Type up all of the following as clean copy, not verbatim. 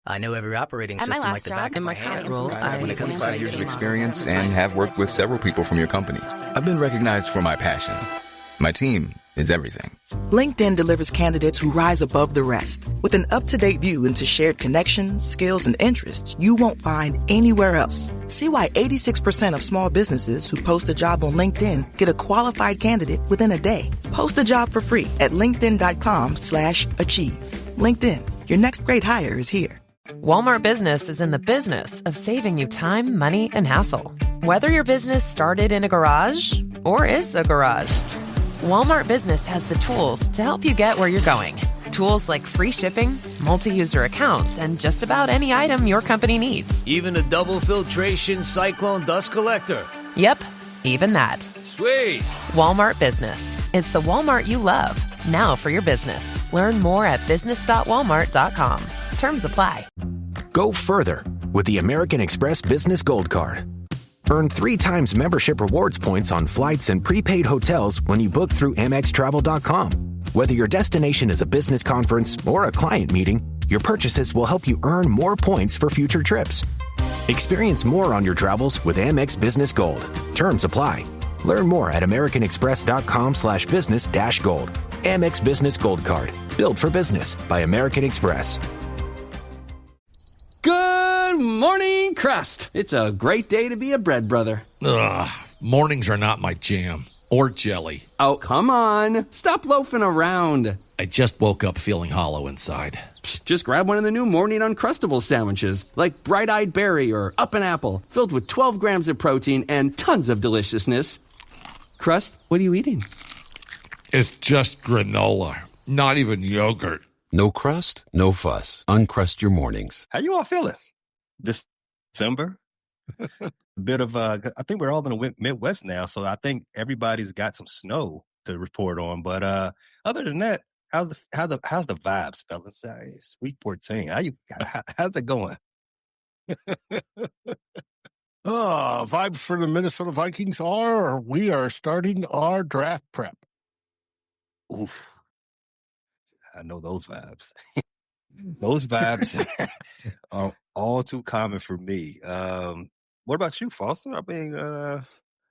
I know every operating At my system like last the job, back of my I hand. implemented When it comes to 25 years of experience and have worked with several people from your company. I've been recognized for my passion. My team is everything. LinkedIn delivers candidates who rise above the rest. With an up-to-date view into shared connections, skills, and interests you won't find anywhere else. See why 86% of small businesses who post a job on LinkedIn get a qualified candidate within a day. Post a job for free at linkedin.com/achieve. LinkedIn, your next great hire is here. Walmart Business is in the business of saving you time, money, and hassle. Whether your business started in a garage or is a garage, Walmart Business has the tools to help you get where you're going. Tools like free shipping, multi-user accounts, and just about any item your company needs. Even a double filtration cyclone dust collector. Yep, even that. Sweet. Walmart Business. It's the Walmart you love. Now for your business. Learn more at business.walmart.com. Terms apply. Go further with the American Express Business Gold Card. Earn 3 times membership rewards points on flights and prepaid hotels when you book through AmexTravel.com. Whether your destination is a business conference or a client meeting, your purchases will help you earn more points for future trips. Experience more on your travels with Amex Business Gold. Terms apply. Learn more at americanexpress.com/business-gold. Amex Business Gold Card. Built for business by American Express. Good morning, Crust. It's a great day to be a bread brother. Ugh, mornings are not my jam. Or jelly. Oh, come on. Stop loafing around. I just woke up feeling hollow inside. Psst, just grab one of the new Morning Uncrustables sandwiches, like Bright-Eyed Berry or Up and Apple, filled with 12 grams of protein and tons of deliciousness. Crust, what are you eating? It's just granola, not even yogurt. No crust, no fuss. Uncrust your mornings. How you all feeling? December? A bit of, I think we're all in the Midwest now, so I think everybody's got some snow to report on. But other than that, how's the vibes, fellas? Sweet 14. How's it going? Vibes for the Minnesota Vikings are we are starting our draft prep. Oof. I know those vibes. Those vibes are all too common for me. What about you, Foster? I mean,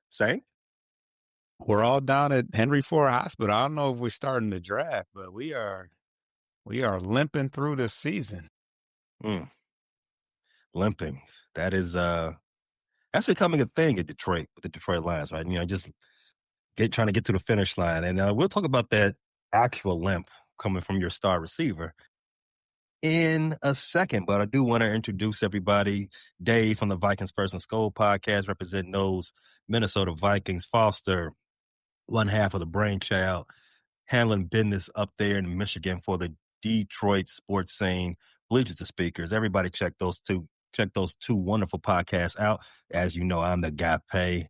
same? We're all down at Henry Ford Hospital. I don't know if we're starting the draft, but we are limping through this season. Limping. That is that's becoming a thing in Detroit with the Detroit Lions, right? Just trying to get to the finish line. And we'll talk about that actual limp coming from your star receiver in a second, but I do want to introduce everybody. Dave from the Vikings First and Skol podcast, representing those Minnesota Vikings. Foster, one half of the brainchild, handling business up there in Michigan for the Detroit sports scene. Bleachers to Speakers. Everybody check those two wonderful podcasts out. As you know, I'm the guy pay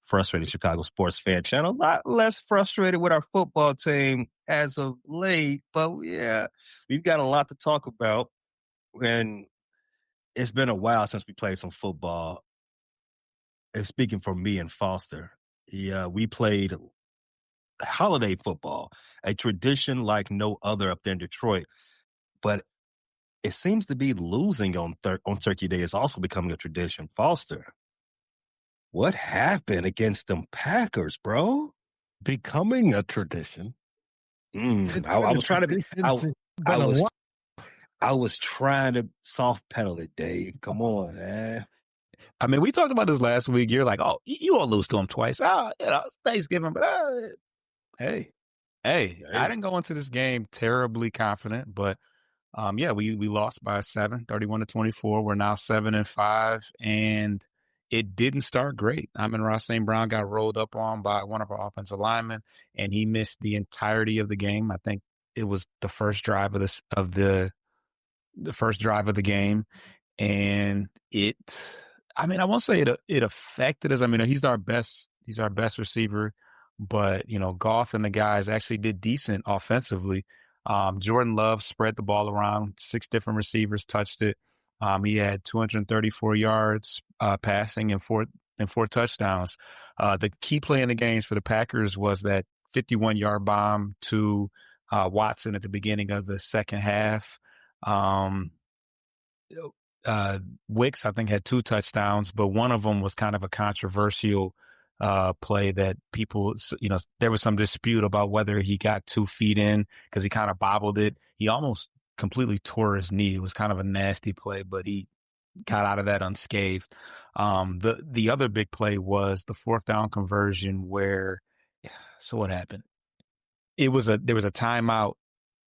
frustrated Chicago sports fan channel. A lot less frustrated with our football team as of late, but yeah, we've got a lot to talk about. And it's been a while since we played some football. And speaking for me and Foster, we played holiday football, a tradition like no other up there in Detroit. But it seems to be losing on Turkey Day is also becoming a tradition. Foster, what happened against them Packers, bro? Becoming a tradition. I was trying to soft pedal it, Dave. Come on, man. I mean, we talked about this last week. You're like, oh, you won't lose to them twice. Thanksgiving, but hey, I didn't go into this game terribly confident, but we lost by 7, 31-24. We're now 7-5, and it didn't start great. Ross St. Brown got rolled up on by one of our offensive linemen, and he missed the entirety of the game. I think it was the first drive of the first drive of the game, and I won't say it affected us. He's our best receiver, but Goff and the guys actually did decent offensively. Jordan Love spread the ball around. 6 different receivers touched it. He had 234 yards passing and four touchdowns. The key play in the games for the Packers was that 51-yard bomb to Watson at the beginning of the second half. Wicks, I think, had 2 touchdowns, but one of them was kind of a controversial play that people, there was some dispute about whether he got 2 feet in because he kind of bobbled it. He almost completely tore his knee. It was kind of a nasty play, but he got out of that unscathed. The other big play was the 4th down conversion so what happened? There was a timeout.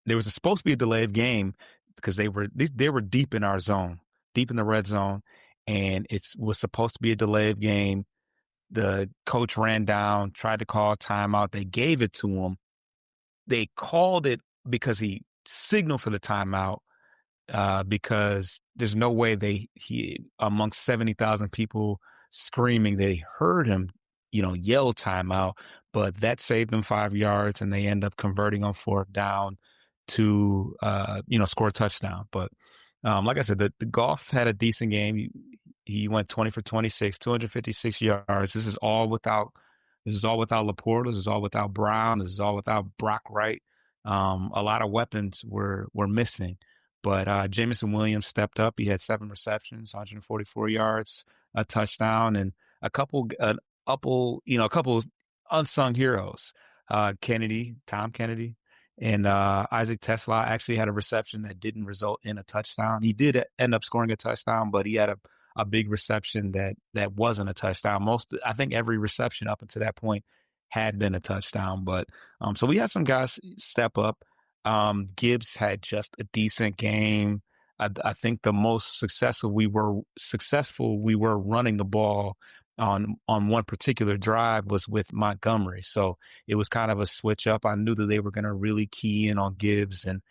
There was supposed to be a delay of game because they were deep in our zone, deep in the red zone, and it was supposed to be a delay of game. The coach ran down, tried to call a timeout. They gave it to him. They called it because he signaled for the timeout, because there's no way he amongst 70,000 people screaming, they heard him, yell timeout, but that saved them 5 yards and they end up converting on 4th down to, score a touchdown. But, like I said, the Goff had a decent game. He went 20 for 26, 256 yards. This is all without Laporta. This is all without Brown. This is all without Brock Wright. A lot of weapons were missing, but Jameson Williams stepped up. He had 7 receptions, 144 yards, a touchdown, and a couple unsung heroes. Tom Kennedy, and Isaac Tesla actually had a reception that didn't result in a touchdown. He did end up scoring a touchdown, but he had a big reception that wasn't a touchdown. I think every reception up until that point had been a touchdown, but so we had some guys step up. Gibbs had just a decent game. I think the most successful we were running the ball on one particular drive was with Montgomery. So it was kind of a switch up. I knew that they were going to really key in on Gibbs and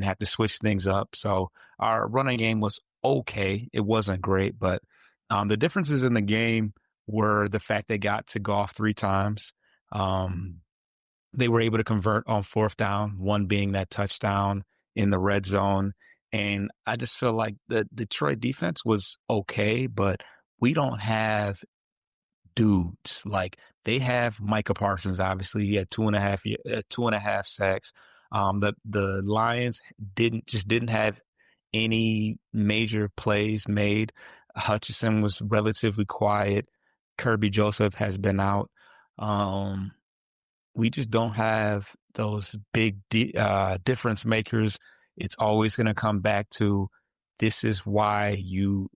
have to switch things up. So our running game was okay. It wasn't great, but the differences in the game were the fact they got to Goff 3 times. They were able to convert on 4th down, one being that touchdown in the red zone. And I just feel like the Detroit defense was okay, but we don't have dudes. Like, they have Micah Parsons, obviously. He had 2.5 sacks. The Lions didn't have any major plays made. Hutchinson was relatively quiet. Kirby Joseph has been out. We just don't have those big difference makers. It's always going to come back to, this is why you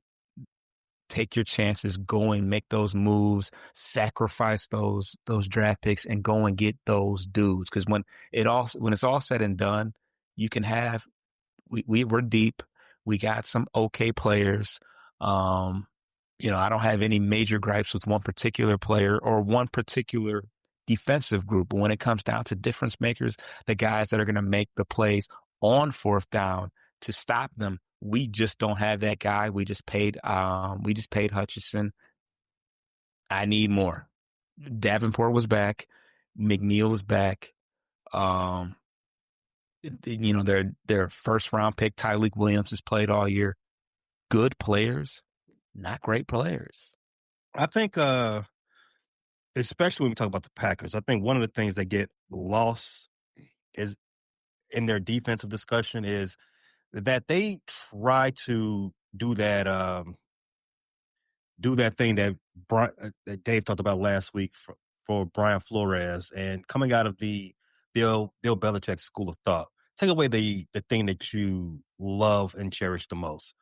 take your chances, go and make those moves, sacrifice those draft picks, and go and get those dudes. Because when it's all said and done, you can have, we're deep. We got some okay players. I don't have any major gripes with one particular player or one particular defensive group. But when it comes down to difference makers, the guys that are going to make the plays on 4th down to stop them, we just don't have that guy. We just paid Hutchinson. I need more. Davenport was back. McNeil is back. Their 1st round pick, Tyleik Williams, has played all year. Good players, not great players. I think, especially when we talk about the Packers, I think one of the things that get lost is in their defensive discussion is that they try to do that thing that Dave talked about last week for Brian Flores, and coming out of the Bill Belichick school of thought, take away the thing that you love and cherish the most.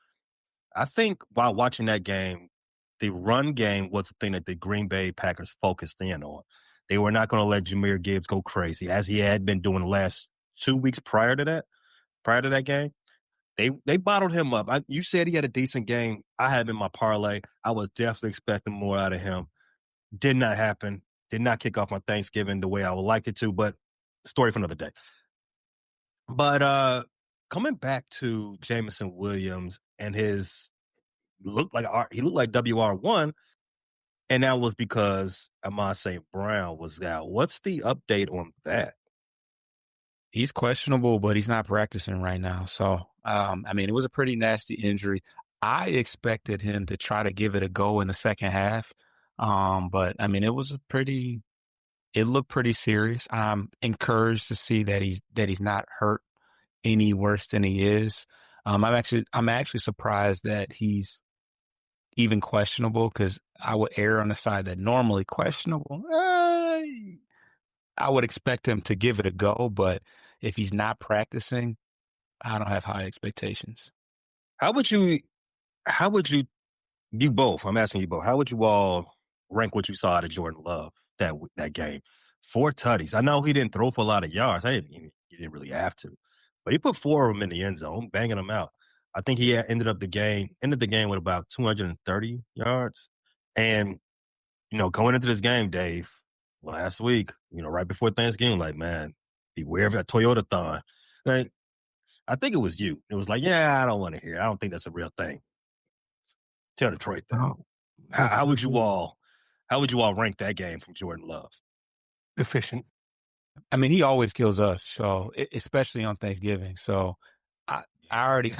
I think while watching that game, the run game was the thing that the Green Bay Packers focused in on. They were not going to let Jahmyr Gibbs go crazy, as he had been doing the last 2 weeks prior to that game. They bottled him up. You said he had a decent game. I had him in my parlay. I was definitely expecting more out of him. Did not happen. Did not kick off my Thanksgiving the way I would like it to, but story for another day. But coming back to Jameson Williams and he looked like WR1, and that was because Amon St. Brown was out. What's the update on that? He's questionable, but he's not practicing right now. So, it was a pretty nasty injury. I expected him to try to give it a go in the second half. But it looked pretty serious. I'm encouraged to see that he's not hurt any worse than he is. I'm actually surprised that he's even questionable, because I would err on the side that normally questionable. I would expect him to give it a go, but if he's not practicing, I don't have high expectations. How would you, you both, I'm asking you both, how would you all rank what you saw out of Jordan Love that game? 4 tutties. I know he didn't throw for a lot of yards. He didn't really have to, but he put 4 of them in the end zone, banging them out. I think he ended the game with about 230 yards. And, going into this game, Dave, last week, right before Thanksgiving, like, man, beware of that Toyota-thon. Like, I think it was you. It was like, yeah, I don't want to hear it. I don't think that's a real thing. Tell Detroit that. Oh, How would you all rank that game from Jordan Love? efficient. I mean, he always kills us, so especially on Thanksgiving. So I already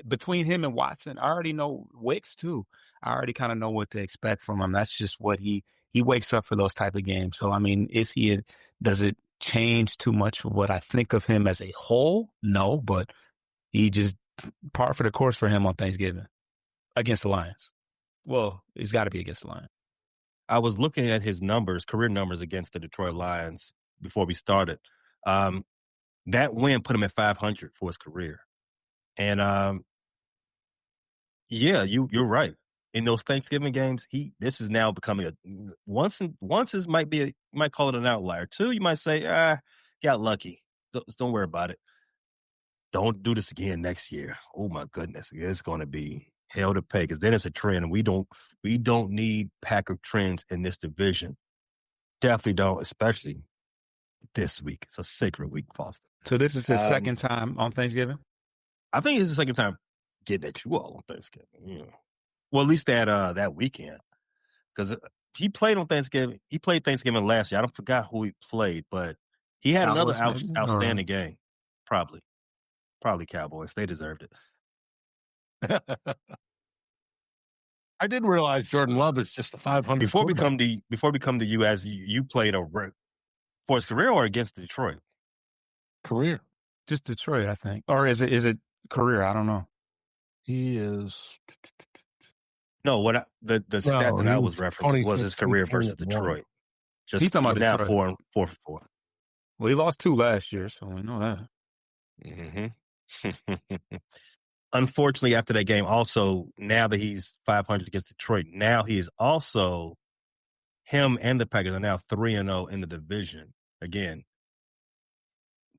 between him and Watson, I already know Wicks too. I already kind of know what to expect from him. That's just what he wakes up for, those type of games. So, I mean, does it change too much what I think of him as a whole? No, but he just par for the course for him on Thanksgiving against the Lions. Well, he's got to be against the Lions. I was looking at his career numbers against the Detroit Lions before we started. That win put him at 500 for his career. And, yeah, you're right. In those Thanksgiving games, this is now becoming once is might call it an outlier. 2, you might say, got lucky. Don't worry about it. Don't do this again next year. Oh my goodness, it's going to be hell to pay, because then it's a trend, and we don't need Packer trends in this division. Definitely don't, especially this week. It's a sacred week, Foster. So this is his second time on Thanksgiving? I think it's the second time getting at you all on Thanksgiving. Yeah. Well, at least that weekend, because he played on Thanksgiving. He played Thanksgiving last year. I don't forgot who he played, but he had Cowboys, another outstanding game. Probably Cowboys. They deserved it. I didn't realize Jordan Love is just a 500. Before we come to you, as you played for his career or against Detroit? Career. Just Detroit, I think. Or is it career? I don't know. He is. No, the stat that I was referencing was his career versus Detroit. He's talking about now Detroit. 4 for 4. Well, he lost 2 last year, so we know that. Mm-hmm. Unfortunately, after that game, also, now that he's 500 against Detroit, now he is also, him and the Packers are now 3-0 in the division. Again,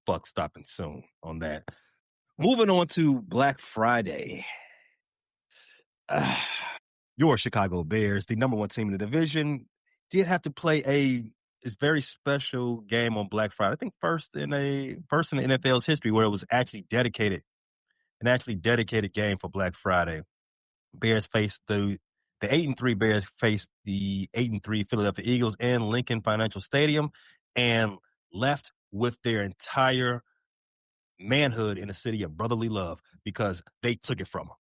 buck stopping soon on that. Moving on to Black Friday. Your Chicago Bears, the number 1 team in the division, did have to play a very special game on Black Friday. I think first in the NFL's history where it was actually dedicated game for Black Friday. Bears faced the 8-3 Bears faced the 8-3 Philadelphia Eagles in Lincoln Financial Stadium, and left with their entire manhood in a city of brotherly love, because they took it from them.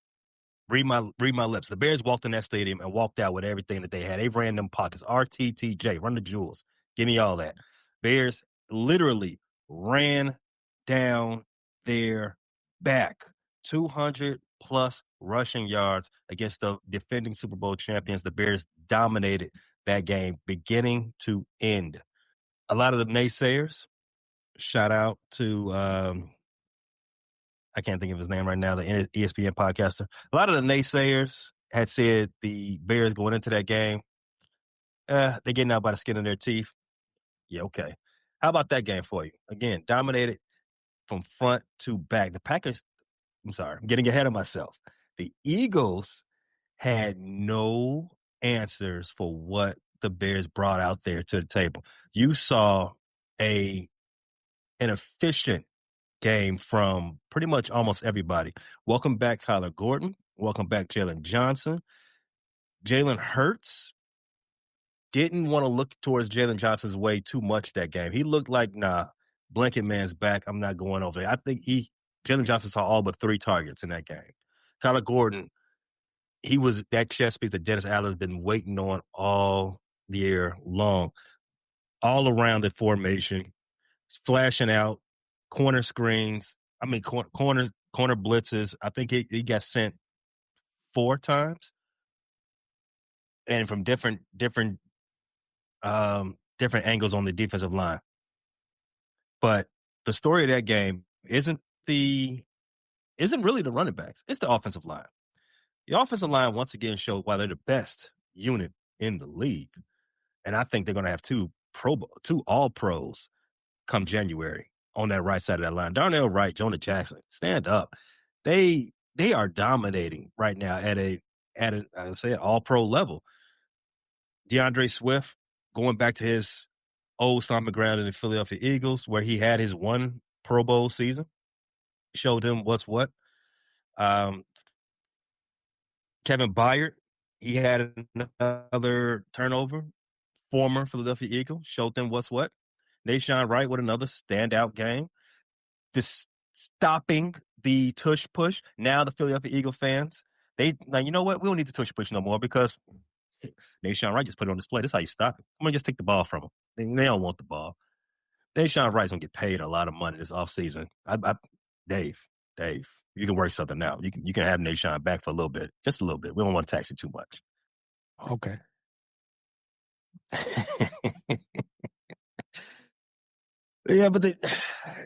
Read my lips. The Bears walked in that stadium and walked out with everything that they had. They ran them pockets. RTTJ, run the jewels. Give me all that. Bears literally ran down their back. 200-plus rushing yards against the defending Super Bowl champions. The Bears dominated that game beginning to end. A lot of the naysayers, shout out to, I can't think of his name right now, the ESPN podcaster. A lot of the naysayers had said the Bears going into that game, they're getting out by the skin of their teeth. Yeah, okay. How about that game for you? Again, dominated from front to back. The Packers, I'm sorry, I'm getting ahead of myself. The Eagles had no answers for what the Bears brought out there to the table. You saw an efficient game from pretty much almost everybody. Welcome back, Kyler Gordon. Welcome back, Jalen Johnson. Jalen Hurts didn't want to look towards Jalen Johnson's way too much that game. He looked like, blanket man's back. I'm not going over there. I think Jalen Johnson saw all but 3 targets in that game. Kyler Gordon, he was that chess piece that Dennis Allen's been waiting on all year long. All around the formation, flashing out, corner screens. Corners corner blitzes. I think he got sent 4 times, and from different angles on the defensive line. But the story of that game isn't really the running backs. It's the offensive line. The offensive line once again showed why they're the best unit in the league, and I think they're going to have 2 All-Pros come January on that right side of that line. Darnell Wright, Jonah Jackson, stand up. They are dominating right now at an All-Pro level. DeAndre Swift going back to his old stomping ground in the Philadelphia Eagles, where he had his 1 Pro Bowl season, showed him what's what. Kevin Byard, he had another turnover. Former Philadelphia Eagle, showed them what's what. Nashawn Wright with another standout game. This stopping the tush push. Now the Philadelphia Eagle fans, you know what? We don't need the tush push no more because Nashawn Wright just put it on display. That's how you stop it. I'm going to just take the ball from him. They don't want the ball. Nashawn Wright's going to get paid a lot of money this offseason. Dave, you can work something out. You can have Nashawn back for a little bit, just a little bit. We don't want to tax you too much. Okay. Yeah, but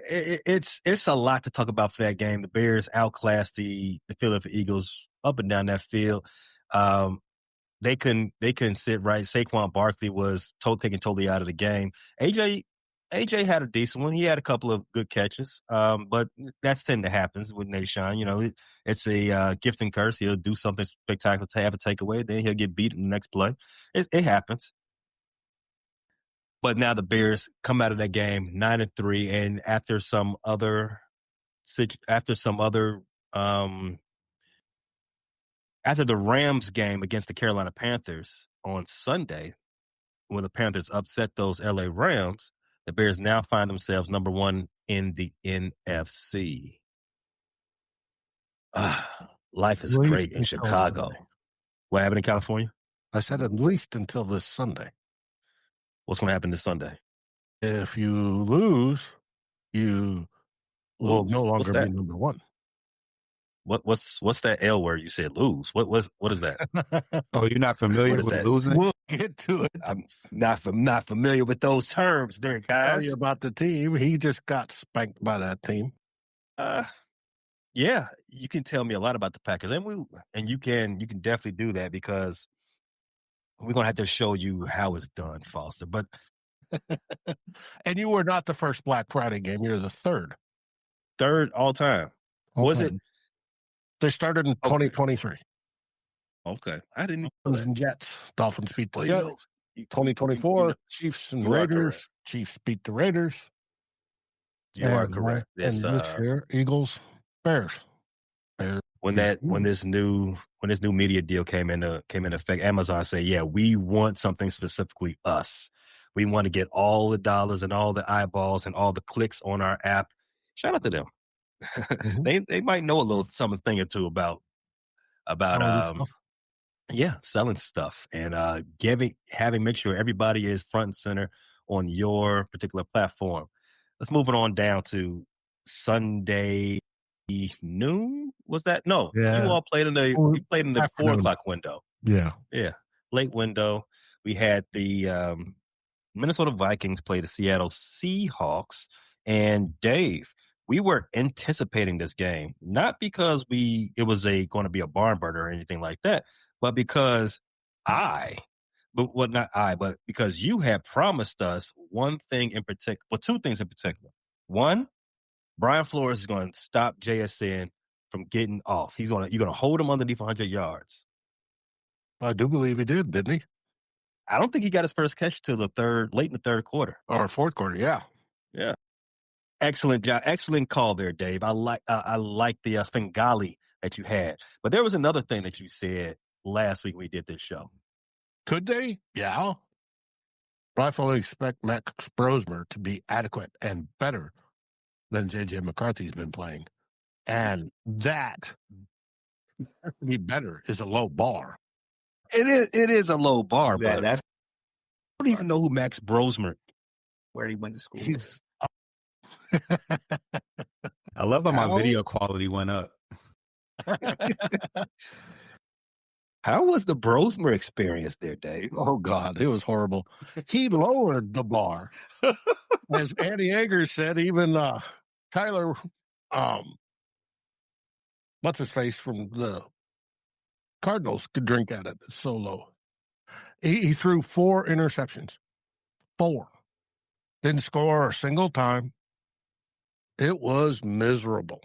it's a lot to talk about for that game. The Bears outclassed the Philadelphia Eagles up and down that field. They couldn't sit right. Saquon Barkley was taken totally out of the game. AJ had a decent one. He had a couple of good catches, but that's tend to happen with Nashawn. You know, it's a gift and curse. He'll do something spectacular to have a takeaway, then he'll get beat in the next play. It happens. But now the Bears come out of that game 9-3, and after the Rams game against the Carolina Panthers on Sunday, when the Panthers upset those LA Rams, the Bears now find themselves number 1 in the NFC. Life is great in Chicago. Sunday. What happened in California? I said at least until this Sunday. What's going to happen this Sunday? If you lose, you will no longer be number 1. What's that L word you said? Lose. What is that? Oh, you're not familiar with losing? We'll get to it. I'm not familiar with those terms, there, guys. Tell you about the team. He just got spanked by that team. Yeah, you can tell me a lot about the Packers, and you can definitely do that because we're gonna have to show you how it's done, Foster. But and you were not the first Black Friday game; you're the third all time. Was it? They started in 2023. Okay, I didn't. Dolphins and Jets. Dolphins beat the Jets. 2024, Chiefs and Raiders. Chiefs beat the Raiders. You are correct. And this year, Eagles, Bears. When this new media deal came into effect, Amazon said, "Yeah, we want something specifically us. We want to get all the dollars and all the eyeballs and all the clicks on our app." Shout out to them. Mm-hmm. They might know a little thing or two about selling stuff and having make sure everybody is front and center on your particular platform. Let's move it on down to Sunday noon. Was that? No, yeah. You all played in the 4:00 window. Yeah, late window. We had the Minnesota Vikings play the Seattle Seahawks, and Dave, we were anticipating this game not because it was going to be a barn burner or anything like that, but because because you had promised us one thing in particular, well, 2 things in particular. One, Brian Flores is going to stop JSN from getting off. You're going to hold him underneath 100 yards. I do believe he did, didn't he? I don't think he got his first catch till late in the third quarter. Or fourth quarter, yeah. Yeah. Excellent job. Excellent call there, Dave. I like the Svengali that you had. But there was another thing that you said last week when we did this show. Could they? Yeah. But I fully expect Max Brosmer to be adequate and better than J.J. McCarthy's been playing. And that, to be better, is a low bar. It is a low bar, but I don't even know who Max Brosmer, where he went to school. I love how my video quality went up. How was the Brosmer experience there, Dave? Oh, God, it was horrible. He lowered the bar. As Andy Yeager said, even Tyler, what's his face from the Cardinals could drink at it. It's so low. He threw 4 interceptions. 4. Didn't score a single time. It was miserable.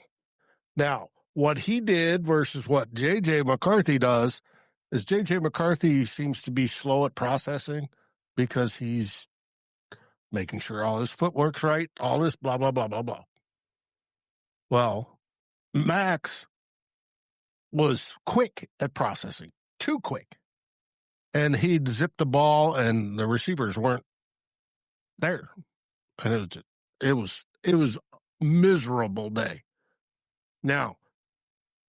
Now, what he did versus what J.J. McCarthy does is J.J. McCarthy seems to be slow at processing because he's making sure all his footwork's right, all this blah, blah, blah, blah, blah. Well, Max was quick at processing, too quick. And he'd zip the ball and the receivers weren't there. And it was miserable day. Now,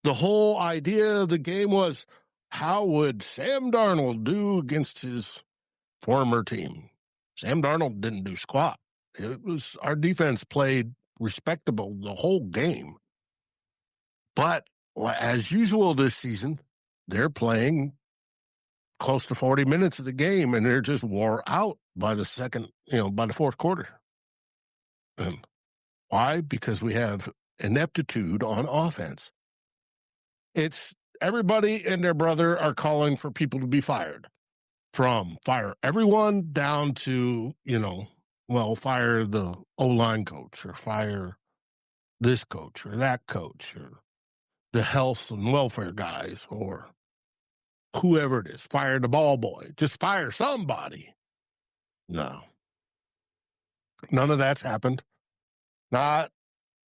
the whole idea of the game was, how would Sam Darnold do against his former team? Sam Darnold didn't do squat. It was our defense played respectable the whole game. But as usual this season, they're playing close to 40 minutes of the game, and they're just wore out by the fourth quarter. And why? Because we have ineptitude on offense. It's everybody and their brother are calling for people to be fired. From fire everyone down to, fire the O-line coach or fire this coach or that coach or the health and welfare guys or whoever it is. Fire the ball boy. Just fire somebody. No. None of that's happened. Not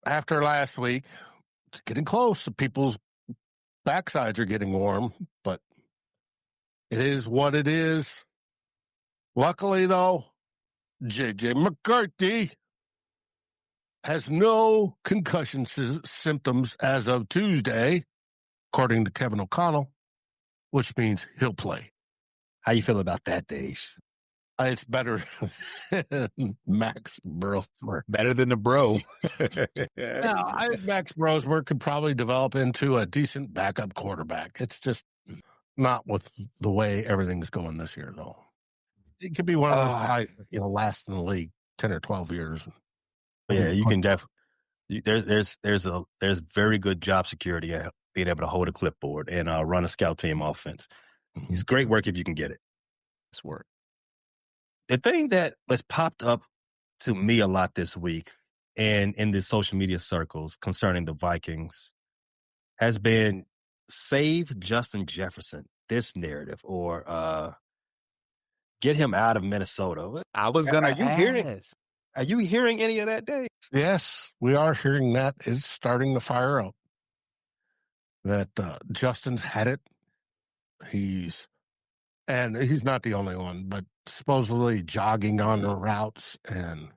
after last week. It's getting close. People's backsides are getting warm, but it is what it is. Luckily, though, J.J. McCarthy has no concussion symptoms as of Tuesday, according to Kevin O'Connell, which means he'll play. How you feel about that, Dave? It's better than Max Brosmer. Better than the bro. Now, I think Max Brosmer could probably develop into a decent backup quarterback. It's just not with the way everything's going this year, though. It could be one of those guys, last in the league 10 or 12 years. Yeah, you can definitely. There's very good job security at being able to hold a clipboard and run a scout team offense. It's great work if you can get it. It's work. The thing that has popped up to me a lot this week and in the social media circles concerning the Vikings has been save Justin Jefferson, this narrative, or get him out of Minnesota. I was going to ask. Are you hearing any of that, Dave? Yes, we are hearing that. It's starting to fire up. That Justin's had it. He's not the only one, but supposedly jogging on the routes and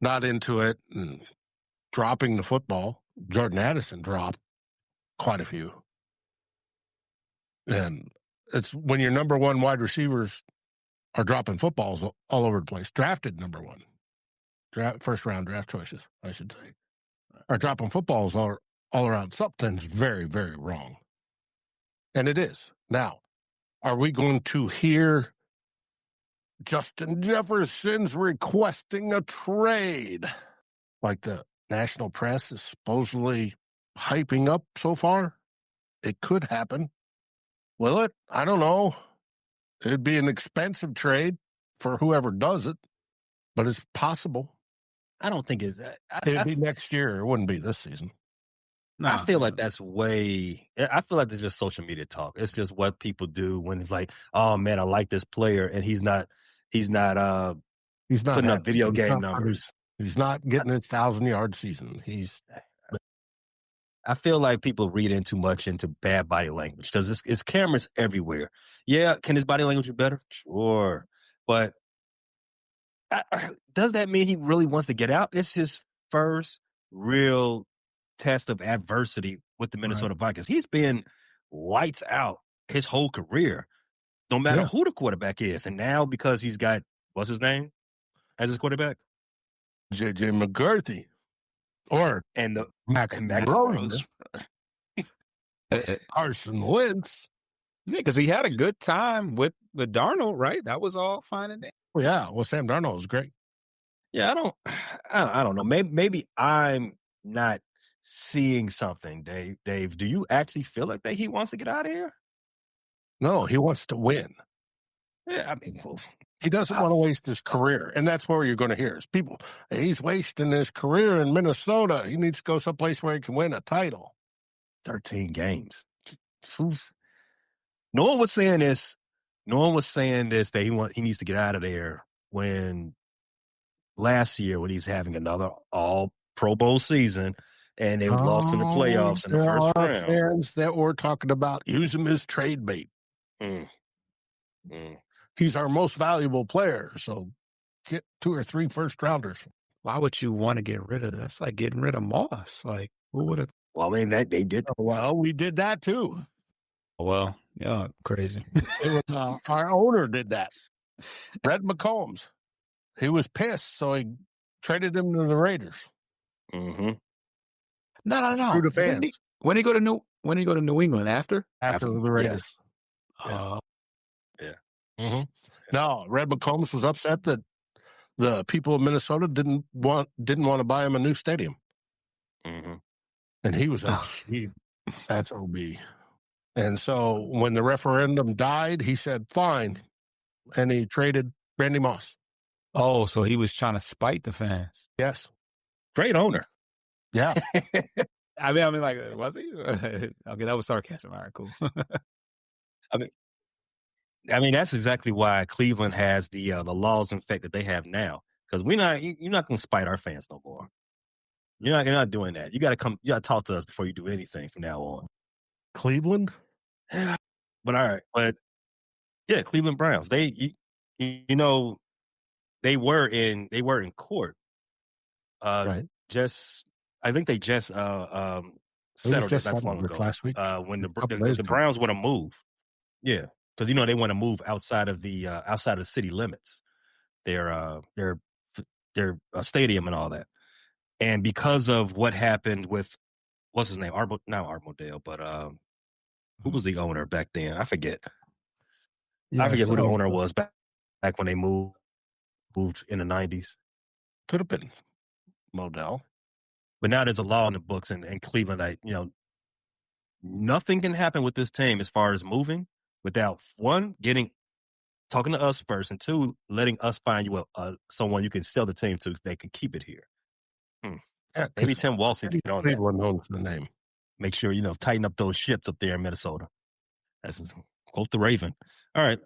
not into it and dropping the football. Jordan Addison dropped quite a few. And it's when your number one wide receivers are dropping footballs all over the place. Drafted number one. First round draft choices, I should say. Are dropping footballs all around. Something's very, very wrong. And it is. Now, are we going to hear Justin Jefferson's requesting a trade like the national press is supposedly hyping up so far? It could happen. Will it? I don't know. It'd be an expensive trade for whoever does it, but it's possible. I don't think it's that. It'd be next year. It wouldn't be this season. No, I feel like that's I feel like it's just social media talk. It's just what people do when it's like, oh man, I like this player, and he's not putting up video game numbers. He's not getting his 1,000-yard season. I feel like people read in too much into bad body language because it's cameras everywhere. Yeah, can his body language be better? Sure, but does that mean he really wants to get out? It's his first real test of adversity with the Minnesota Vikings. He's been lights out his whole career, no matter who the quarterback is. And now because he's got, what's his name as his quarterback? J.J. McCarthy. Or and the Max and Max Brosner, Carson Wentz. Yeah, because he had a good time with Darnold, right? That was all fine and dandy. Well, yeah. Well, Sam Darnold was great. Yeah, I don't know. Maybe I'm not seeing something, Dave. Dave, do you actually feel like that he wants to get out of here? No, he wants to win. Yeah, I mean, he doesn't want to waste his career, and that's where you're going to hear is people. He's wasting his career in Minnesota. He needs to go someplace where he can win a title. 13 games. No one was saying this. No one was saying this that he needs to get out of there when last year when he's having another all Pro Bowl season and they lost in the playoffs in the first round. Fans that were talking about use him as trade bait. He's our most valuable player, so get 2 or 3 first rounders. Why would you want to get rid of that's like getting rid of Moss? Like who would have? Well, I mean they did. Well, we did that too. Well, yeah, crazy. It was, our owner did that. Red McCombs. He was pissed, so he traded him to the Raiders. Mm-hmm. No. Through the fans. When he go to New England after the Raiders. Yes. Yeah. Mm-hmm. No, Red McCombs was upset that the people of Minnesota didn't want to buy him a new stadium. Mm-hmm. And he was that's OB. And so when the referendum died, he said, fine. And he traded Randy Moss. Oh, so he was trying to spite the fans. Yes. Great owner. Yeah. I mean, like, was he? Okay, that was sarcasm. All right, cool. I mean, that's exactly why Cleveland has the laws in effect that they have now. Because you're not going to spite our fans no more. You're not doing that. You got to talk to us before you do anything from now on. Cleveland? Yeah. But all right. But yeah, Cleveland Browns. They were in court. Right. I think they just settled it not long ago. Last week. When the Browns want to move. Yeah. Because they want to move outside of the city limits, their stadium and all that, and because of what happened with what's his name, not Arbondale, but who was the owner back then? I forget. I forget who the owner was back when they moved in the 90s. Could have been Modell, but now there's a law in the books in Cleveland that nothing can happen with this team as far as moving. Without one talking to us first, and 2 letting us find you someone you can sell the team to, they can keep it here. Yeah, maybe Tim Walsh can get on that. Cleveland owns the name. Make sure tighten up those ships up there in Minnesota. That's quote the Raven. All right.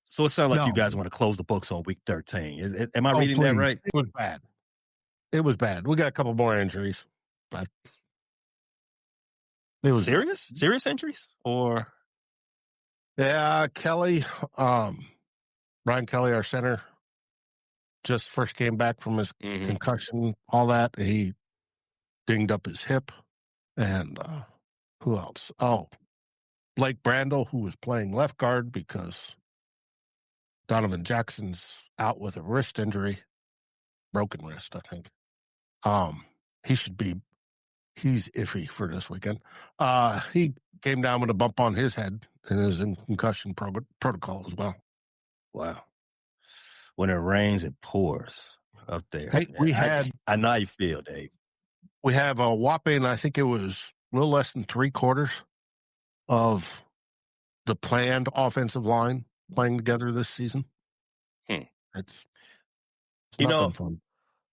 So it sounds like you guys want to close the books on week 13. Am I reading that right? It was bad. It was bad. We got a couple more injuries, but it was serious injuries or. Yeah, Kelly, Brian Kelly, our center, just first came back from his concussion, all that. He dinged up his hip. And who else? Oh, Blake Brandel, who was playing left guard because Donovan Jackson's out with a wrist injury, broken wrist, I think. He's iffy for this weekend. He came down with a bump on his head and is in concussion protocol as well. Wow. When it rains, it pours up there. Hey, I know how you feel, Dave. We have a whopping, I think it was a little less than 3/4 of the planned offensive line playing together this season. It's fun.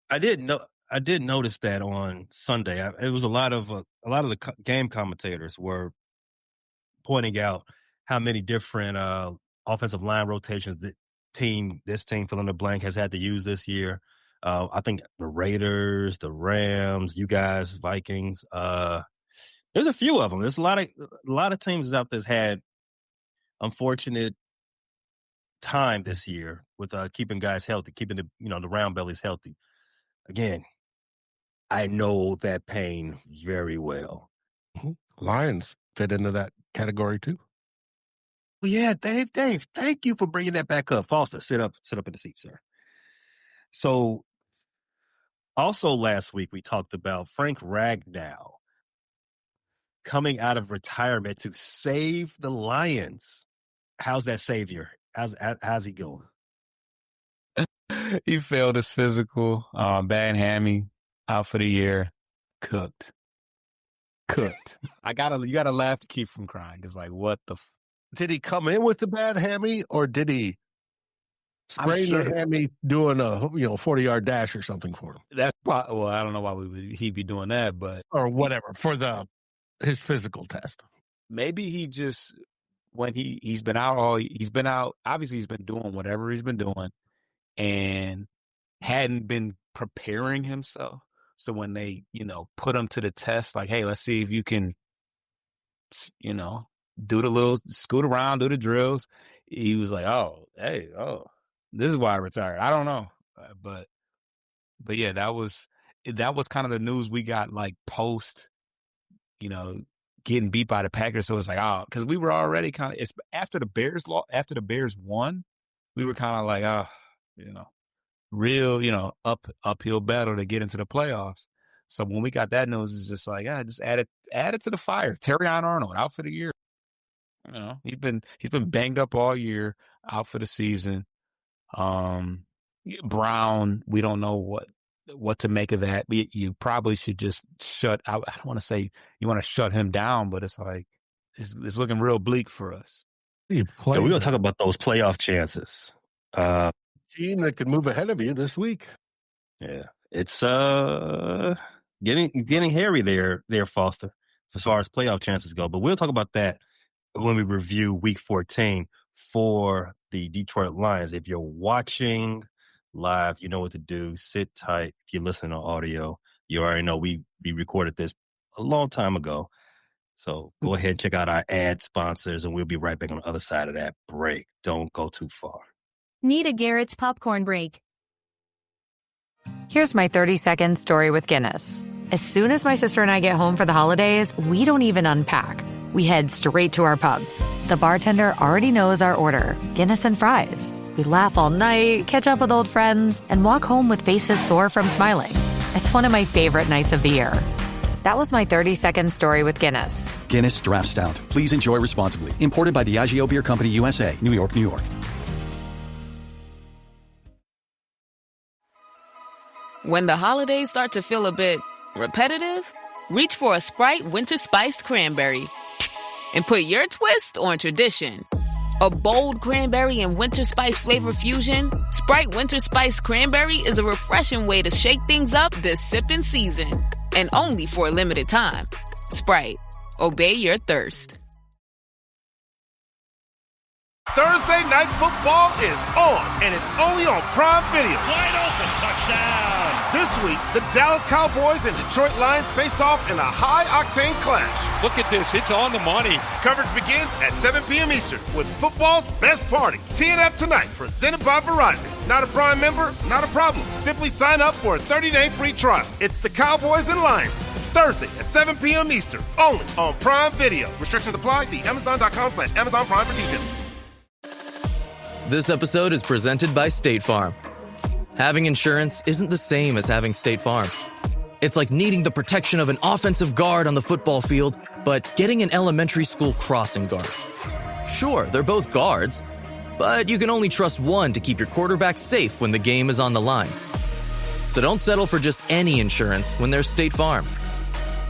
I did notice that on Sunday. It was a lot of the game commentators were pointing out how many different offensive line rotations this team fill in the blank has had to use this year. I think the Raiders, the Rams, you guys, Vikings. There's a few of them. There's a lot of teams out there's had unfortunate time this year with keeping guys healthy, keeping the round bellies healthy. Again, I know that pain very well. Lions fit into that category too. Well, yeah, Dave, thank you for bringing that back up. Foster, sit up in the seat, sir. So, Also, last week we talked about Frank Ragnow coming out of retirement to save the Lions. How's that savior? How's he going? He failed his physical, bad hammy, out for the year, cooked. You gotta laugh to keep from crying. It's like, what the? Did he come in with the bad hammy, or did he sprain the hammy doing a 40-yard dash or something for him? Well, I don't know why he'd be doing that, but or whatever for his physical test. Maybe he just when he's been out obviously he's been doing whatever he's been doing and hadn't been preparing himself. So when they, put him to the test, like, hey, let's see if you can, do the little scoot around, do the drills. He was like, this is why I retired. I don't know. But yeah, that was kind of the news we got, like, post, getting beat by the Packers. So it's like, because we were already kind of, after the Bears won, we were kind of like, real, uphill battle to get into the playoffs. So when we got that news, it's just like, just add it to the fire. Terrion Arnold out for the year. He's been banged up all year, out for the season. Brown, we don't know what to make of that. You probably should just I don't want to say you want to shut him down, but it's like it's looking real bleak for us. We're gonna talk about those playoff chances. Team that could move ahead of you this week. Yeah, it's getting hairy there, Foster, as far as playoff chances go. But we'll talk about that when we review Week 14 for the Detroit Lions. If you're watching live, you know what to do. Sit tight. If you're listening on audio, you already know we recorded this a long time ago. So go ahead and check out our ad sponsors, and we'll be right back on the other side of that break. Don't go too far. Need a Garrett's popcorn break. Here's my 30-second story with Guinness. As soon as my sister and I get home for the holidays, we don't even unpack. We head straight to our pub. The bartender already knows our order, Guinness and fries. We laugh all night, catch up with old friends, and walk home with faces sore from smiling. It's one of my favorite nights of the year. That was my 30-second story with Guinness. Guinness Draft Stout. Please enjoy responsibly. Imported by Diageo Beer Company, USA. New York, New York. When the holidays start to feel a bit repetitive, reach for a Sprite Winter Spiced Cranberry and put your twist on tradition. A bold cranberry and winter spice flavor fusion, Sprite Winter Spiced Cranberry is a refreshing way to shake things up this sipping season. And only for a limited time. Sprite. Obey your thirst. Thursday Night Football is on, and it's only on Prime Video. Wide open, touchdown. This week, the Dallas Cowboys and Detroit Lions face off in a high-octane clash. Look at this. It's on the money. Coverage begins at 7 p.m. Eastern with football's best party. TNF Tonight, presented by Verizon. Not a Prime member? Not a problem. Simply sign up for a 30-day free trial. It's the Cowboys and Lions, Thursday at 7 p.m. Eastern, only on Prime Video. Restrictions apply. See Amazon.com/Amazon Prime for details. This episode is presented by State Farm. Having insurance isn't the same as having State Farm. It's like needing the protection of an offensive guard on the football field, but getting an elementary school crossing guard. Sure, they're both guards, but you can only trust one to keep your quarterback safe when the game is on the line. So don't settle for just any insurance when there's State Farm.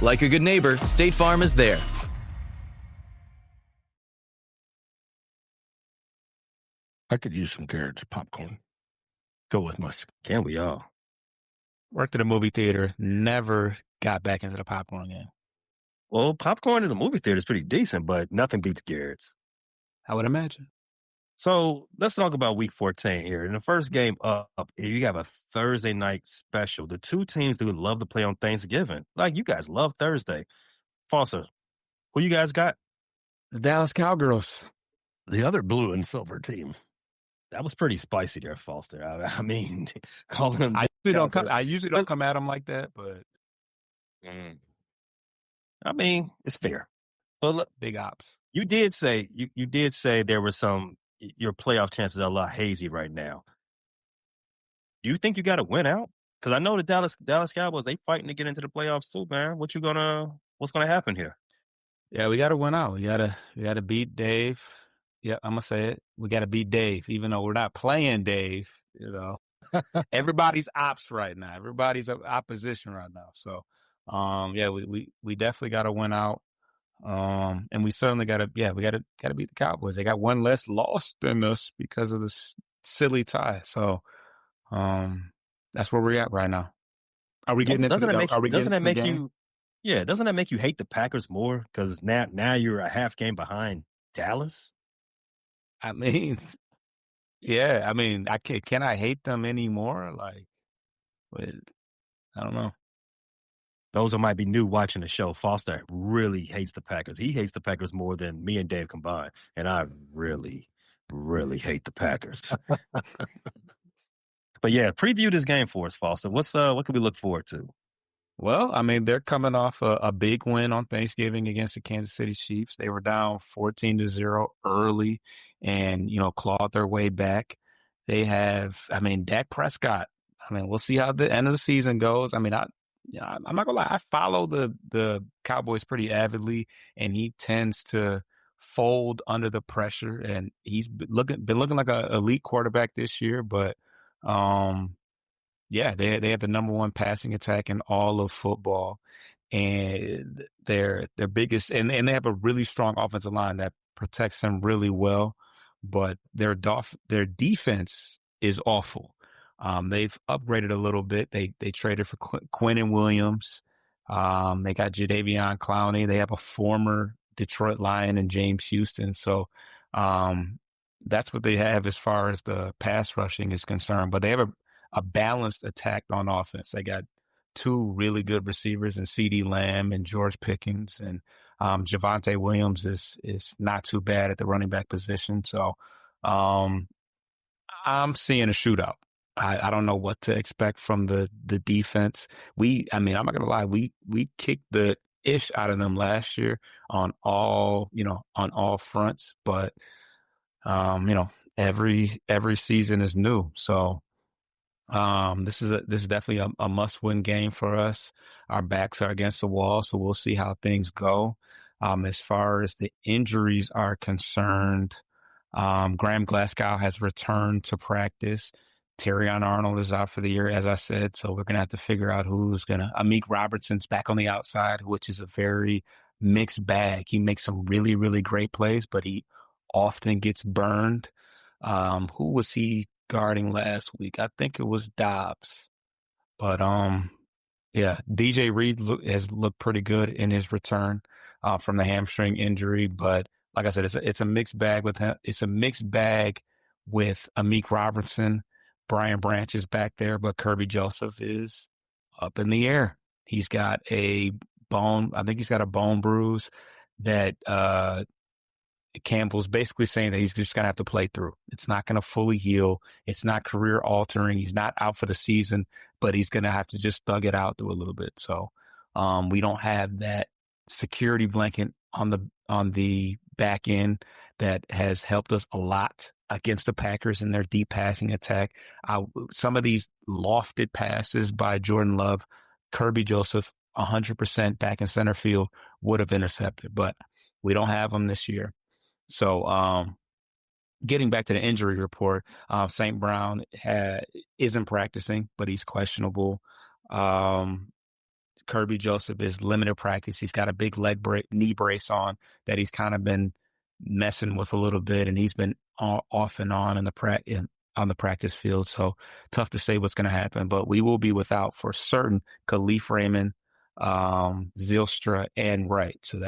Like a good neighbor, State Farm is there. I could use some Garrett's popcorn. Go with my... Can we all? Worked at a movie theater, never got back into the popcorn game. Well, popcorn in the movie theater is pretty decent, but nothing beats Garrett's. I would imagine. So let's talk about Week 14 here. In the first game up, you have a Thursday night special. The two teams that would love to play on Thanksgiving. Like, you guys love Thursday. Foster, who you guys got? The Dallas Cowgirls. The other blue and silver team. That was pretty spicy there, Foster. I mean, calling them. I usually don't come at them like that, but I mean, it's fair. But look, big ops. You did say there were your playoff chances are a lot hazy right now. Do you think you got to win out? Because I know the Dallas Cowboys, they fighting to get into the playoffs too, man. What's gonna happen here? Yeah, we got to win out. We got to beat Dave. Yeah, I'm gonna say it. We got to beat Dave, even though we're not playing Dave. You know, everybody's ops right now. Everybody's opposition right now. So, yeah, we definitely got to win out. And we certainly got to beat the Cowboys. They got one less loss than us because of this silly tie. So, that's where we're at right now. Are we getting into the game? Doesn't that make you hate the Packers more? Because now you're a half game behind Dallas. I mean, yeah. I mean, can I hate them anymore? Like, I don't know. Those who might be new watching the show, Foster really hates the Packers. He hates the Packers more than me and Dave combined, and I really, really hate the Packers. But yeah, preview this game for us, Foster. What can we look forward to? Well, I mean, they're coming off a big win on Thanksgiving against the Kansas City Chiefs. They were down 14-0 early and, clawed their way back. They have, Dak Prescott. We'll see how the end of the season goes. I'm not gonna lie. I follow the Cowboys pretty avidly, and he tends to fold under the pressure, and he's been looking like an elite quarterback this year, but, yeah, they have the number one passing attack in all of football, and their biggest and they have a really strong offensive line that protects them really well, but their defense is awful. They've upgraded a little bit. They traded for Quinnen Williams. They got Jadeveon Clowney. They have a former Detroit Lion and James Houston. So that's what they have as far as the pass rushing is concerned. But they have a balanced attack on offense. They got two really good receivers in CeeDee Lamb and George Pickens, and Javonte Williams is not too bad at the running back position. So I'm seeing a shootout. I don't know what to expect from the defense. I'm not gonna lie, we kicked the ish out of them last year on all fronts, but every season is new. So this is definitely a must-win game for us. Our backs are against the wall, so we'll see how things go. As far as the injuries are concerned, Graham Glasgow has returned to practice. Terrion Arnold is out for the year, as I said, so we're going to have to figure out who's going to. Amik Robertson's back on the outside, which is a very mixed bag. He makes some really, really great plays, but he often gets burned. Who was he guarding last week? I think it was Dobbs. But yeah, DJ Reed has looked pretty good in his return from the hamstring injury. But like I said, it's a mixed bag with him. It's a mixed bag with Amik Robertson. Brian Branch is back there, but Kirby Joseph is up in the air. He's got I think he's got a bone bruise that Campbell's basically saying that he's just going to have to play through. It's not going to fully heal. It's not career altering. He's not out for the season, but he's going to have to just thug it out through a little bit. So we don't have that security blanket on the back end that has helped us a lot against the Packers in their deep passing attack. Some of these lofted passes by Jordan Love, Kirby Joseph, 100% back in center field would have intercepted, but we don't have them this year. So, getting back to the injury report, St. Brown isn't practicing, but he's questionable. Kirby Joseph is limited practice. He's got a big knee brace on that he's kind of been messing with a little bit, and he's been off and on on the practice field. So tough to say what's going to happen, but we will be without for certain Khalif Raymond, Zylstra, and Wright. So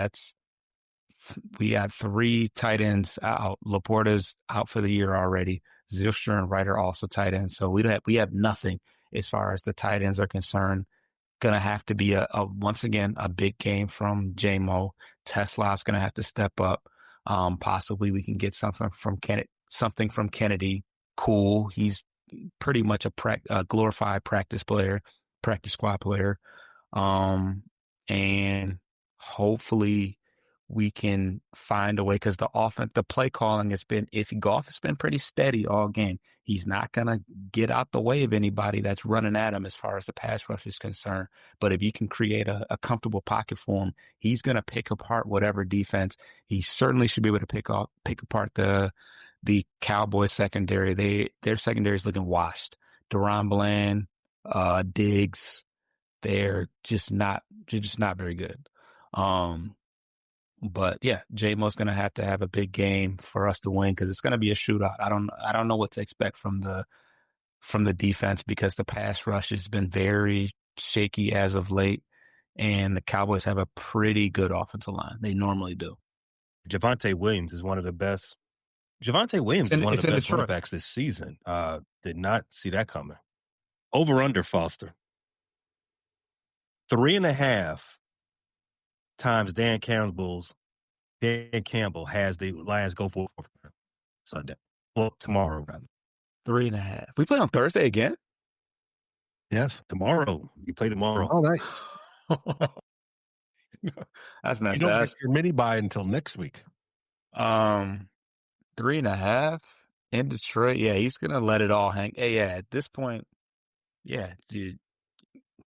we have 3 tight ends out. Laporta's out for the year already. Zylstra and Wright are also tight ends. So we have nothing as far as the tight ends are concerned. Going to have to be once again a big game from J-Mo. Tesla's going to have to step up. Possibly we can get something from Kennedy. Cool. He's pretty much a glorified practice squad player. And hopefully we can find a way, because the play calling has been iffy. Goff has been pretty steady all game. He's not going to get out the way of anybody that's running at him as far as the pass rush is concerned. But if you can create a comfortable pocket for him, he's going to pick apart whatever defense. He certainly should be able to pick apart the Cowboys secondary. Their secondary is looking washed. Deron Bland, Diggs, they're just not very good. But yeah, J-Mo's going to have a big game for us to win, because it's going to be a shootout. I don't know what to expect from the defense, because the pass rush has been very shaky as of late, and the Cowboys have a pretty good offensive line. They normally do. Javonte Williams is one of the best. Javonte Williams is one of the best running backs this season. Did not see that coming. Over under, Foster. 3.5 times Dan Campbell has the Lions go for Sunday. Well, tomorrow, rather. 3.5. We play on Thursday again? Yes. Tomorrow. You play tomorrow. All right. That's messed You don't up. get your mini bye until next week. 3.5 in Detroit. Yeah, he's gonna let it all hang. Hey, yeah, at this point, yeah, dude,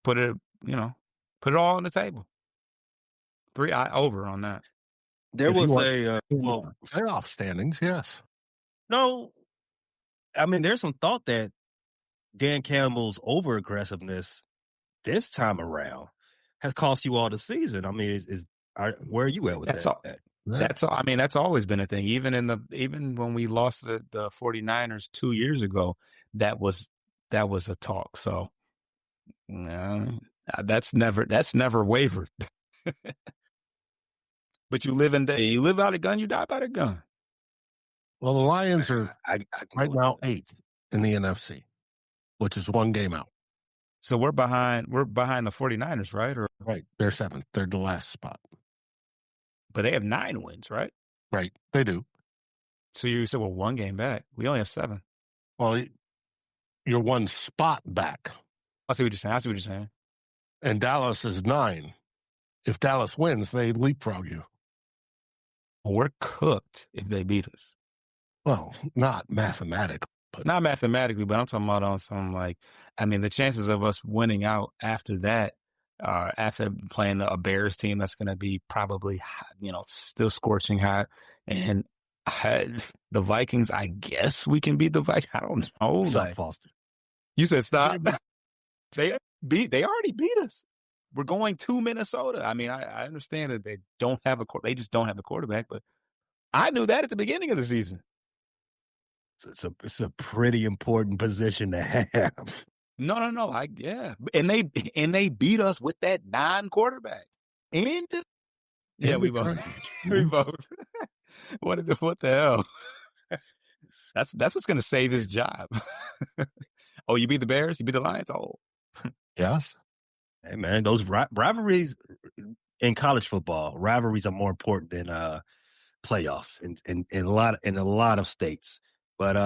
put it all on the table. 3 over on that. There If you was want playoff standings, yes. No, I mean, there's some thought that Dan Campbell's over aggressiveness this time around has cost you all the season. I mean, where are you at with that? That's I mean, that's always been a thing. Even when we lost the 49ers 2 years ago, that was a talk. So that's never wavered. But you live out a gun, you die by the gun. Well, the Lions are right now 8th in the NFC, which is 1 game out. So we're behind the 49ers, right? Right. They're 7th. They're the last spot. But they have 9 wins, right? Right. They do. So you said, 1 game back. We only have 7. Well, you're 1 spot back. I see what you're saying. And Dallas is 9. If Dallas wins, they leapfrog you. Well, we're cooked if they beat us. Well, not mathematically. Not mathematically, but I'm talking about on some the chances of us winning out after that, after playing a Bears team that's going to be probably, still scorching hot, and the Vikings, I guess we can beat the Vikings. I don't know. Stop, Foster. You said stop. They already beat us. We're going to Minnesota. I mean, I understand that they just don't have a quarterback, but I knew that at the beginning of the season. It's a pretty important position to have. No. And they beat us with that non-quarterback. And we both. We both. What the hell? That's what's going to save his job. Oh, you beat the Bears? You beat the Lions? Oh, yes. Hey man, those rivalries in college football, rivalries are more important than playoffs in a lot of states. But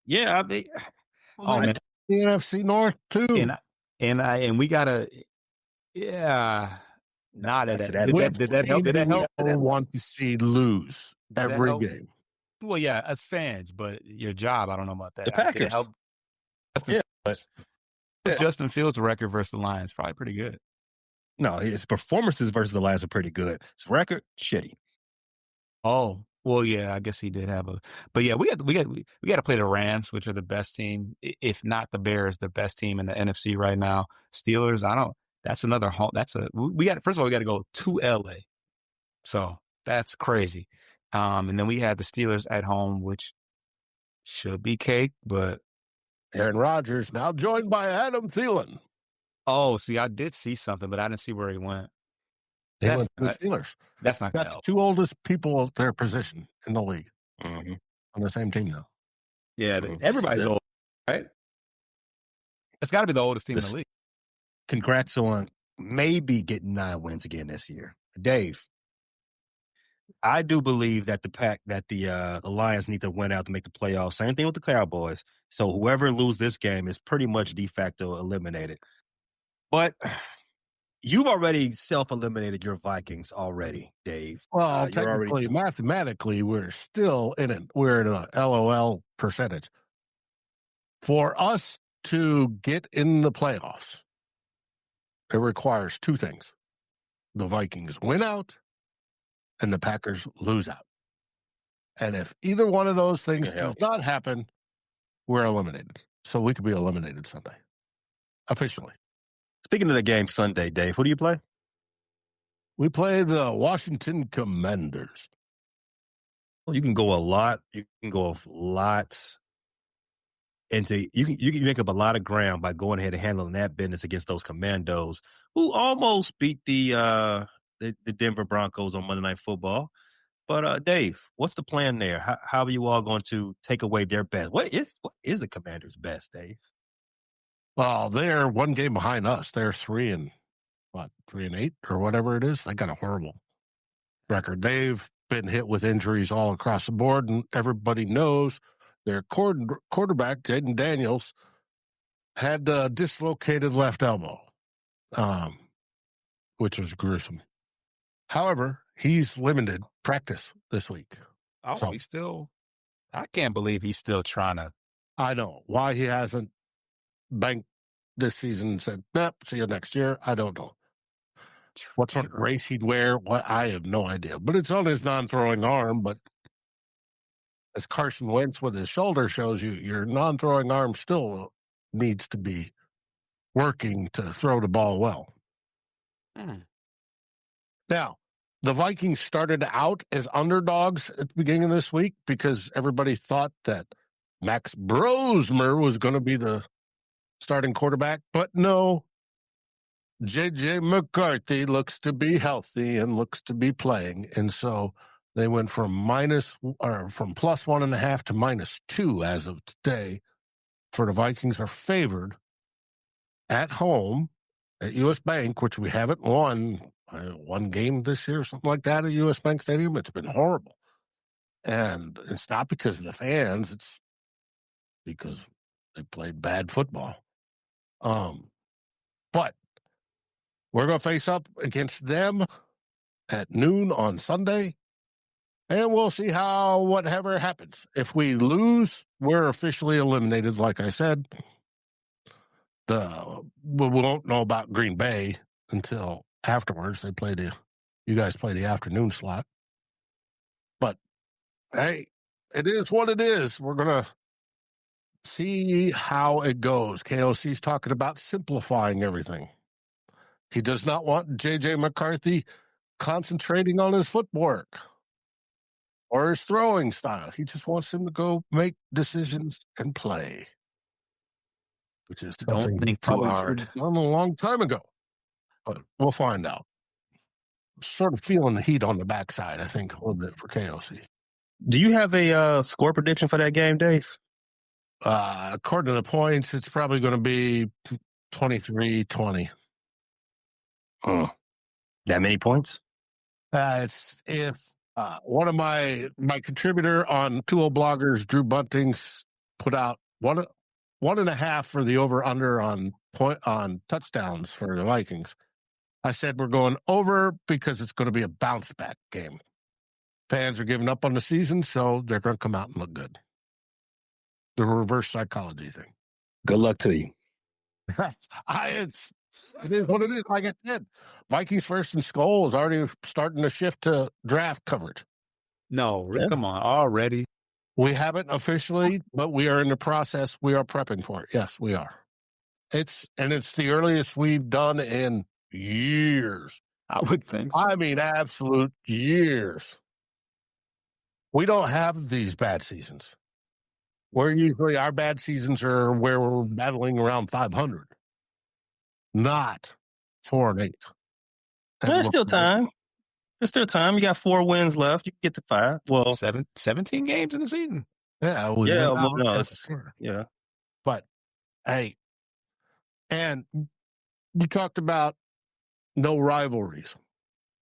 yeah, I mean, man. The NFC North too, and we gotta, not at that. Did that help? Did that help? I want to see lose every game. Well, yeah, as fans, but your job, I don't know about that. The Packers. But Justin Fields' record versus the Lions probably pretty good. No, his performances versus the Lions are pretty good. His record, shitty. Oh, well, yeah, I guess he did have but yeah, we got to play the Rams, which are the best team, if not the Bears, the best team in the NFC right now. Steelers, that's another home. First of all, we got to go to LA. So that's crazy. And then we had the Steelers at home, which should be cake, but Aaron Rodgers now joined by Adam Thielen. Oh, see, I did see something, but I didn't see where he went. They went to the Steelers. That's not got the 2 oldest people at their position in the league on the same team now. Yeah, everybody's old, right? It's got to be the oldest team in the league. Congrats on maybe getting 9 wins again this year, Dave. I do believe that the Lions need to win out to make the playoffs. Same thing with the Cowboys. So whoever loses this game is pretty much de facto eliminated. But You've already self-eliminated your Vikings already, Dave. Well, You're already technically, mathematically, we're still in it. We're in a LOL percentage. For us to get in the playoffs, it requires two things. The Vikings win out and the Packers lose out. And if either one of those things does not happen, we're eliminated. So we could be eliminated Sunday, officially. Speaking of the game Sunday, Dave, who do you play? We play the Washington Commanders. Well, you can go a lot. You can go a lot into. You can make up a lot of ground by going ahead and handling that business against those Commandos, who almost beat the Denver Broncos on Monday Night Football. But Dave, what's the plan there? How are you all going to take away their best? What is the Commanders' best, Dave? Well, they're one game behind us. They're 3-8 or whatever it is. They got a horrible record. They've been hit with injuries all across the board, and everybody knows their quarterback, Jaden Daniels, had a dislocated left elbow, which was gruesome. However, he's limited practice this week. Oh, so, I can't believe he's still trying to. I know. Why he hasn't banked this season and said, nope, see you next year, I don't know. What sort of brace he'd wear, I have no idea. But it's on his non-throwing arm, but as Carson Wentz with his shoulder shows you, your non-throwing arm still needs to be working to throw the ball well. Now, the Vikings started out as underdogs at the beginning of this week because everybody thought that Max Brosmer was going to be the starting quarterback, but no. J.J. McCarthy looks to be healthy and looks to be playing, and so they went from plus 1.5 to -2 as of today. For the Vikings are favored at home at U.S. Bank, which we haven't won one game this year, something like that at U.S. Bank Stadium. It's been horrible, and it's not because of the fans; it's because they played bad football. But we're going to face up against them at noon on Sunday, and we'll see whatever happens. If we lose, we're officially eliminated, like I said. We won't know about Green Bay until afterwards. You guys play the afternoon slot. But, hey, it is what it is. We're going to see how it goes. KOC's talking about simplifying everything. He does not want J.J. McCarthy concentrating on his footwork or his throwing style. He just wants him to go make decisions and play, which is Don't think too hard. Done a long time ago, but we'll find out. Sort of feeling the heat on the backside, I think, a little bit for KOC. Do you have a score prediction for that game, Dave? According to the points, it's probably going to be 23-20. That many points? It's if one of my contributor on Tool Bloggers, Drew Buntings, put out 1.5 for the over/under on touchdowns for the Vikings. I said we're going over because it's going to be a bounce back game. Fans are giving up on the season, so they're going to come out and look good. The reverse psychology thing. Good luck to you. It is what it is. Like I said, Vikings First and Skull is already starting to shift to draft coverage. No, come on, already. We haven't officially, but we are in the process. We are prepping for it. Yes, we are. It's the earliest we've done in years. I would think so. I mean, absolute years. We don't have these bad seasons. Our bad seasons are where we're battling around 500. Not 4-8. There's still time. There's still time. You got 4 wins left. You can get to 5. Well, 17 games in the season. Yeah. Yeah. But, hey, and you talked about no rivalries.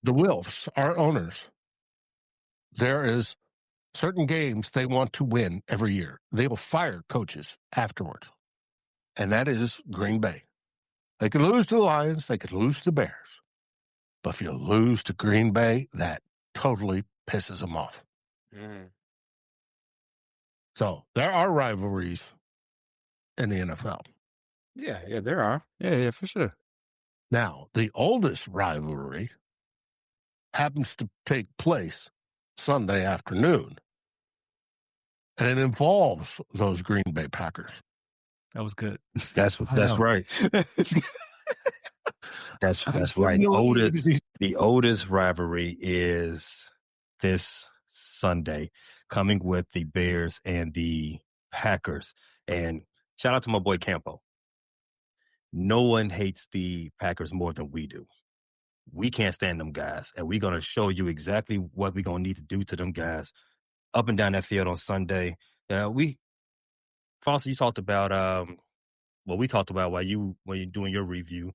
The Wilfs, our owners, there is certain games they want to win every year. They will fire coaches afterwards. And that is Green Bay. They could lose to the Lions. They could lose to the Bears. But if you lose to Green Bay, that totally pisses them off. So there are rivalries in the NFL. Yeah, there are. Yeah, for sure. Now, the oldest rivalry happens to take place Sunday afternoon, and it involves those Green Bay Packers. That was good. That's right. That's right. The oldest rivalry is this Sunday, coming with the Bears and the Packers. And shout out to my boy Campo. No one hates the Packers more than we do. We can't stand them guys, and we're going to show you exactly what we're going to need to do to them guys up and down that field on Sunday. Foster, you talked about we talked about while you're doing your review.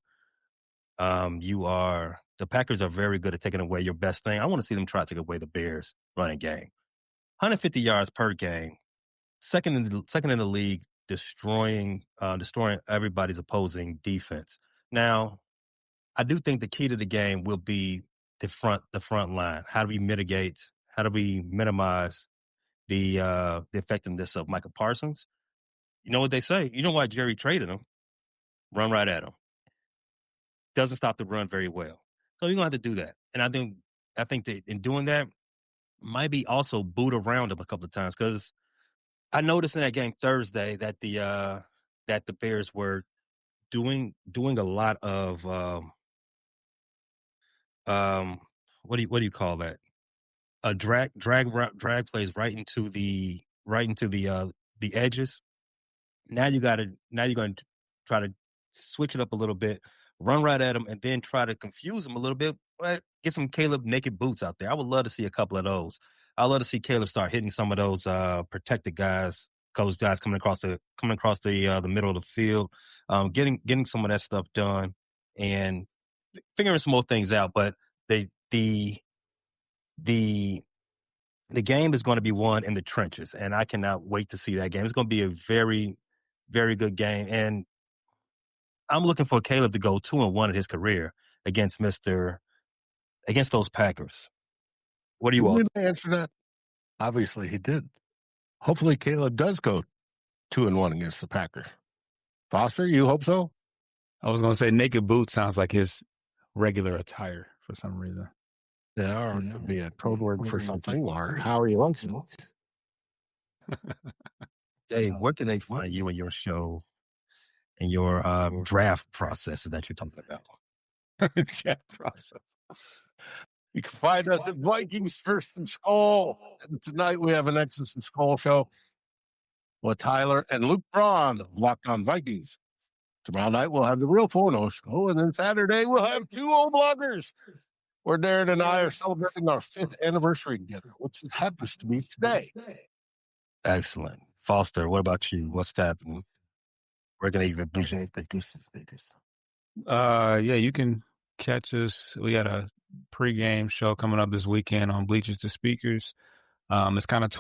The Packers are very good at taking away your best thing. I want to see them try to take away the Bears running game. 150 yards per game, second in the league, destroying everybody's opposing defense. Now, I do think the key to the game will be the front line. How do we minimize the effectiveness of Michael Parsons? You know what they say? You know why Jerry traded him? Run right at him. Doesn't stop the run very well. So you're going to have to do that. And I think that in doing that, might be also boot around him a couple of times, because I noticed in that game Thursday that the Bears were doing a lot of what do you call that? Drag plays right into the edges. Now you're going to try to switch it up a little bit, run right at them, and then try to confuse them a little bit. But get some Caleb naked boots out there. I would love to see a couple of those. I'd love to see Caleb start hitting some of those protected guys, those guys coming across the middle of the field, getting some of that stuff done and figuring some more things out. But the game is going to be won in the trenches, and I cannot wait to see that game. It's going to be a very, very good game, and I'm looking for Caleb to go 2-1 in his career against those Packers. What do you want? Didn't answer that? Obviously, he did. Hopefully, Caleb does go 2-1 against the Packers. Foster, you hope so? I was going to say naked boots sounds like his regular attire for some reason. They are to be a code word for something, or how are you on it? Dave, where can they find you and your show and your draft process that you're talking about? Draft process. You can find us at Vikings First and Skull. And tonight we have an Exodus and Skull show with Tyler and Luke Braun of Locked On Vikings. Tomorrow night we'll have the Real Forno show, and then Saturday we'll have two old bloggers where Darren and I are celebrating our 5th anniversary together, which happens to be today. Excellent. Foster, what about you? What's happening? We're going to even you can catch us. We got a pregame show coming up this weekend on Bleachers to Speakers. It's kind of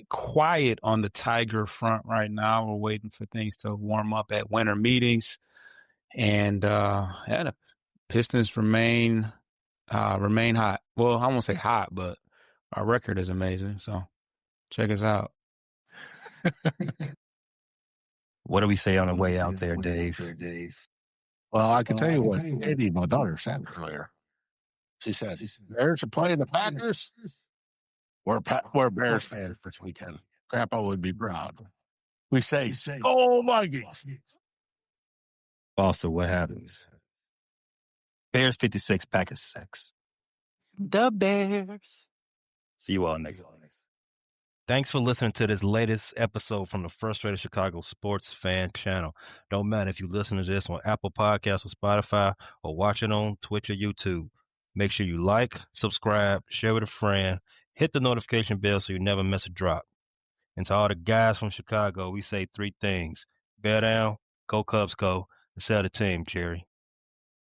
quiet on the Tiger front right now. We're waiting for things to warm up at winter meetings. And the Pistons remain hot. Well, I won't say hot, but our record is amazing. So check us out. What do we say on the way out there, Dave? Well, I can tell you what Katie, my daughter, said earlier. She said, Bears are playing the Packers. We're Bears fans this weekend. Grandpa would be proud. We say, "Oh, Vikings." Foster, what happens? Bears 56, Packers 6. The Bears. See you all next time. Thanks for listening to this latest episode from the Frustrated Chicago Sports Fan Channel. Don't matter if you listen to this on Apple Podcasts or Spotify or watch it on Twitch or YouTube. Make sure you like, subscribe, share with a friend, hit the notification bell so you never miss a drop. And to all the guys from Chicago, we say 3 things. Bear down, go Cubs go, and sell the team, Jerry.